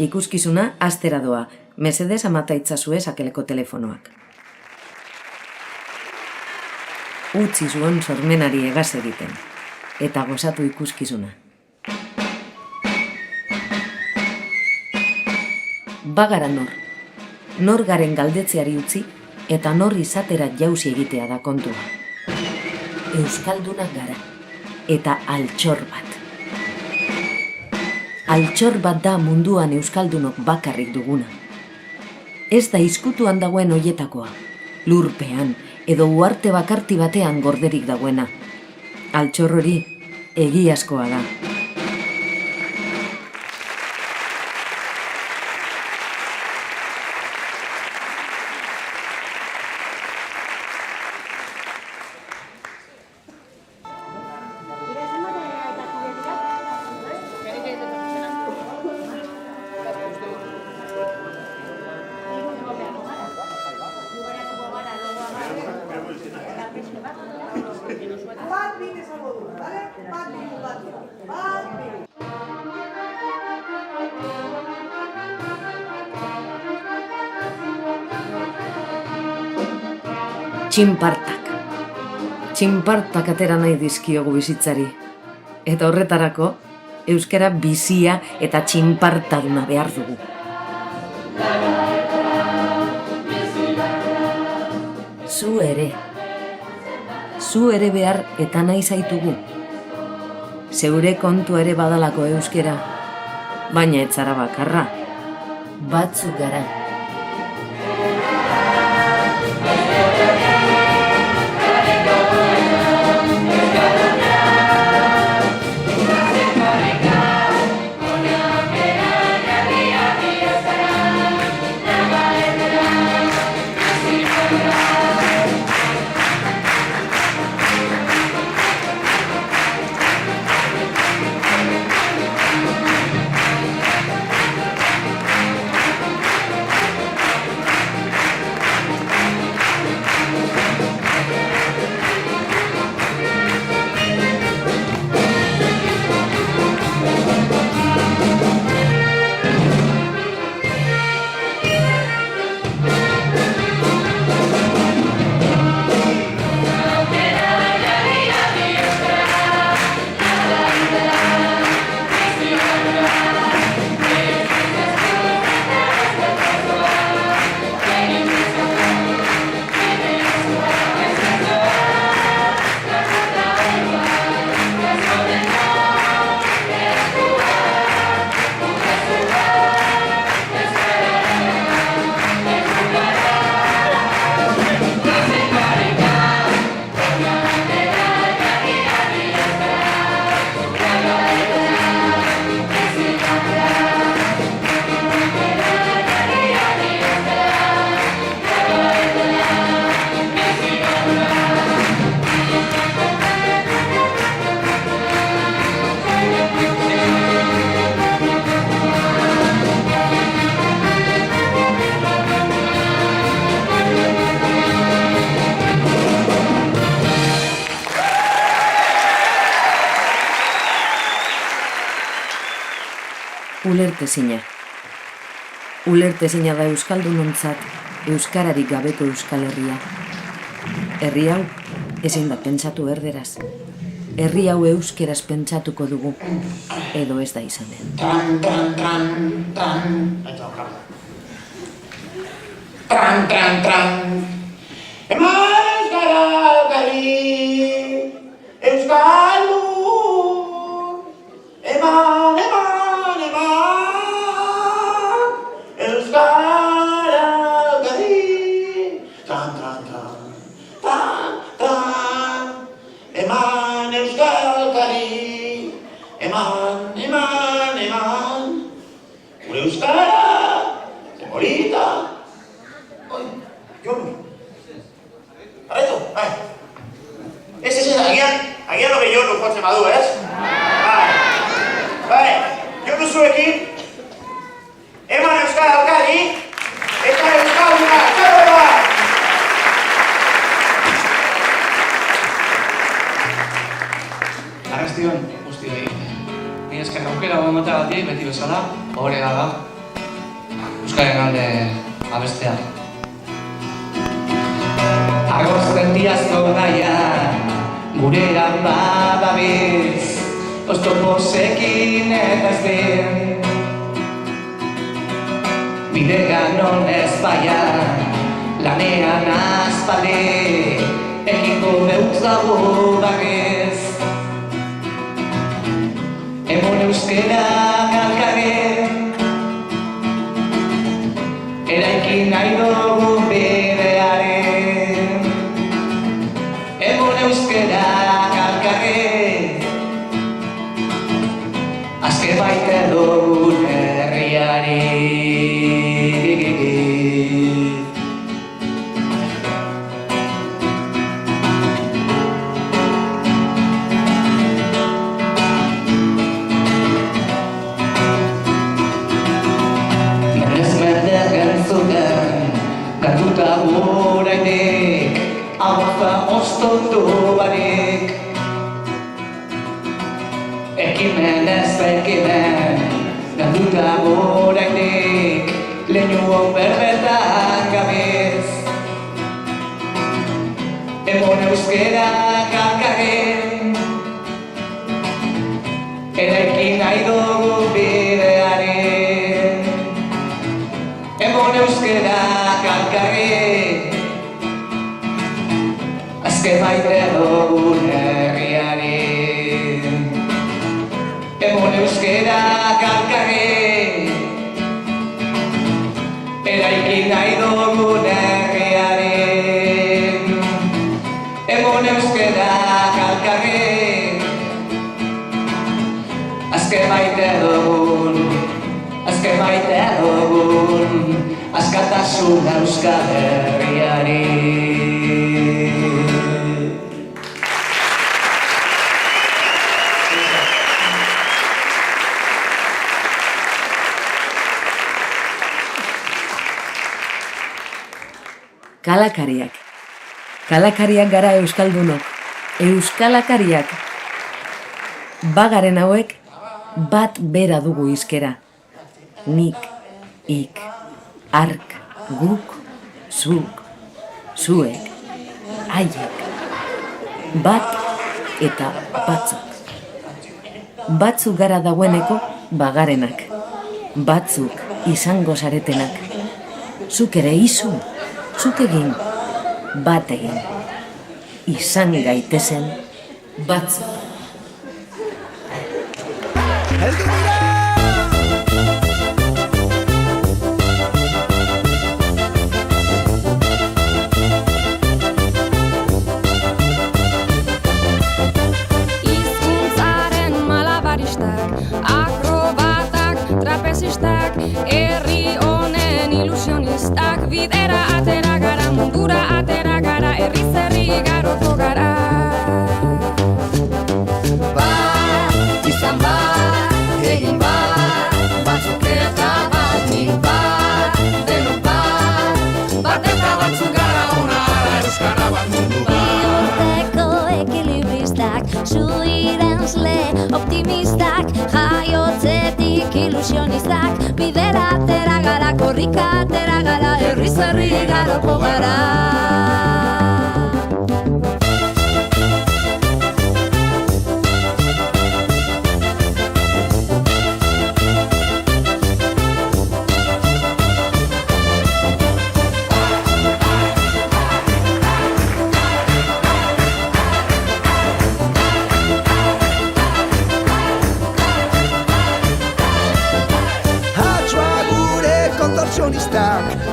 Ikuskizuna astera doa, mesedez amata itzazue sakeleko telefonoak. Utzi zuen sormenari egaz egiten, eta gozatu ikuskizuna. Bagara nor garen galdetzeari utzi, eta nor izatera jauzi egitea da kontua. Euskaldunak gara, eta altxor bat. Altxor bat da munduan euskaldunok bakarrik duguna. Ez da izkutuan dagoen hoietakoa, lurpean edo uarte bakarti batean gorderik dagoena. Altxor hori egiazkoa da. Txinpartak atera nahi dizkiogu bizitzari. Eta horretarako, euskara bizia eta txinpartaduna behar dugu. Zu ere behar eta nahi zaitugu. Zeure kontua ere badalako euskera, baina ez zara bakarra, batzuk gara. Ulertezina da euskaldunontzat euskararik gabeko Euskal Herria. Herri hau ezin da pentsatu erderaz. Herri hau euskeraz pentsatuko dugu, edo ez da izanen. Tran, tran, tran, tran. Tran, tran, tran. Eman euskara alkari, euskaldun. Eman, eman, eman. Euskara alkari. Tran, tran, tran. Tran, tran. Eman euskara alkari. Eman, eman, eman. Gure euskara. Zemorita. Oi, Jon. Arretu, bai. Ez, agian hori Jonu jotzen badu, ez? Bai, Jonu zuekin. Eman euskara alkari. Eta euskalduna, zerro bat! Arrastion, guztioi. Ni esker aukera bomotagatik beti bezala, horrega da. Euskaren alde abestea. Argozten diazko gaia, gure eran badabiz, oztopozekin eta ez den. Bidegan honez baia, lanean aspaldi, ekingo beutzago barrez. Emon euskera galkaren, eraikin nahi dugu bidearen. Emon euskera galkaren, azke baite dugun herriari. Gatuta horainik, hauza oztotu barik. Ekimen ez ekimen, gatuta horainik, lehenuon berbetan gabiz. Emon euskera galkaren, eraikin nahi dugu bidearen. Emon euskera galkaren, azke baite dugun herriari. Emon euskera galkaren, eraikin nahi dugun herriari. Emon euskera galkaren, azke baite dugun, azke baite dugun, askatasun Euskal Herriari. Kalakariak. Kalakariak gara euskaldunok. Euskalakariak. Bagaren hauek bat bera dugu hizkera. Nik, ik, ark, guk, zuk, zuek, haiek. Bat eta batzuk. Batzuk gara dagoeneko bagarenak. Batzuk izango zaretenak. Zuk ere izu, zuk egin, bat egin. Izan gaitezen batzuk. Trapezistak, herri honen ilusionistak, bidera atera gara, mundura atera gara, herri zerri garoko gara. Bat, izan bat, egin bat, batzuk eta bat, nik bat, denok bat, bat eta batzuk gara onara, euskara bat mundu bat. Bihotzeko ekilibristak, zuirenzle optimistak, jaiotzetik ilusionistak, bidera atera gara, korrika atera gara, herri zerri garoko gara.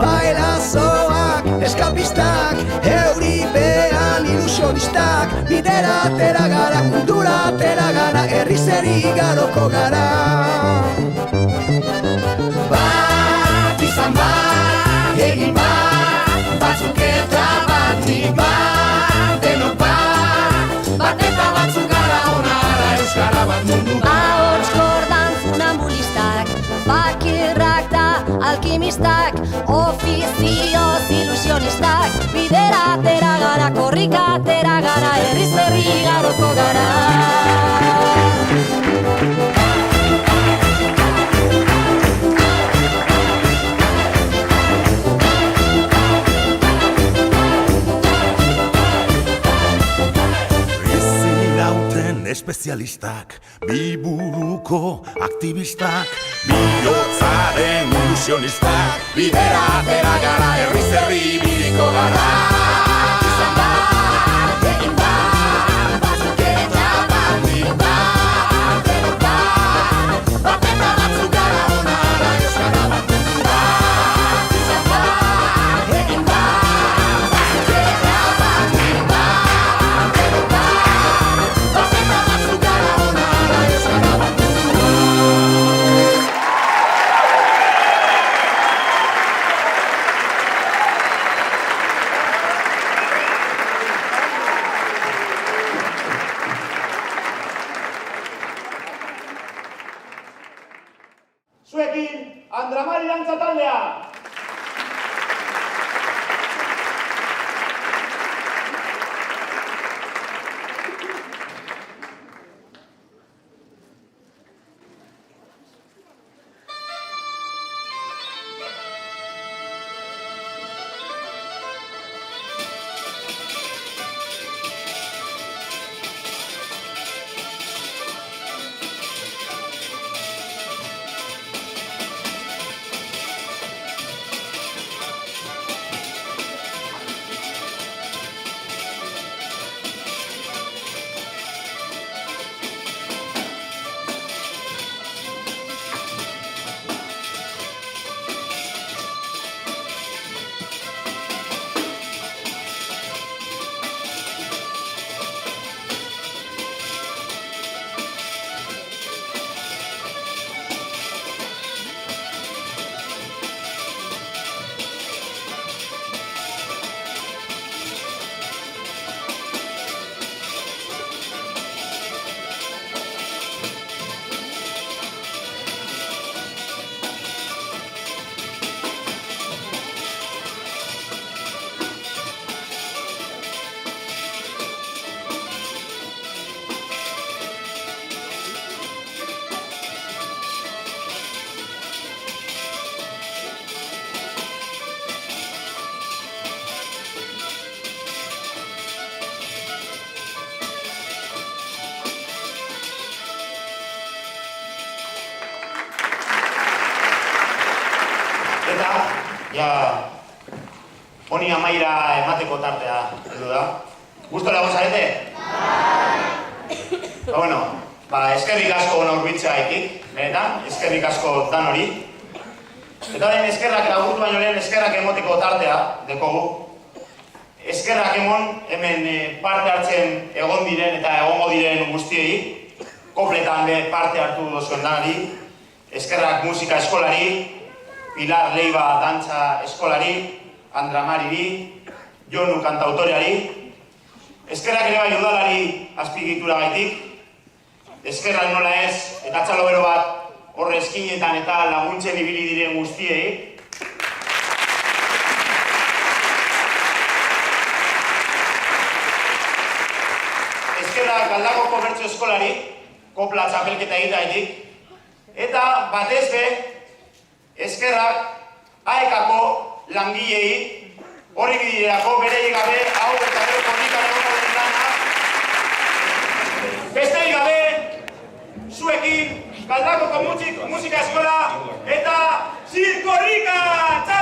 Bailazoak, eskapistak, euripean ilusionistak, bidera atera gara, mundura atera gara, herri zeri garoko gara. Bat, izan bat, egin bat, batzuk eta bat, nik bat, denok bat, bat eta batzuk gara onara, euskara bat mundu bat. Ahots kordan funambulistak, fakirrak da alkimistak, ofizioz ilusionistak, bidera atera gara, korrika atera gara, herri zerri garoko gara. espezialistak, biburuko aktivistak, bihotzaren ilusionistak, bidera atera gara, herriz herri ibiliko gara. Izan bat, egin bat, batzuk eta batik bat, denok bat, bat eta batzuk gara ona ara euskara bat mundu bat. Izan bat, egin bat, batzuk eta batik bat, denok bat, bat eta batzuk gara ona ara euskara bat mundu bat. Zuekin, Andramari dantza taldea! Eta, ja, honi amaira emateko tartea, edo da. Gustora gozarete? Bueno, eskerrik asko naurbitzea haitik, benetan, eskerrik asko dan hori. Eta horrein eskerrak lagurtu baino lehen eskerrak emoteko tartea, dekogu. Eskerrak emon, hemen parte hartzen egon diren eta egongo diren guztiei, kopletan be parte hartu dozuen danari. Eskerrak musika eskolari, Pilar Leiva dantza eskolari, Andramariri, Jonu kantautoreari. Eskerrak ere bai udalari azpigitura gaitik. Eskerrak nola ez, eta txalo bero bat horre eskinetan eta laguntzen ibili diren guztiei. Eskerrak Galdakoko bertso eskolari, kopla txapelketa egitaitik. Eta batez be, eskerrak AEKako langilei hori bidirako berei gabe hau eta gero korrikan egongo den lana. Besterik gabe, zuekin Galdakoko musika eskola eta Zirkorrika!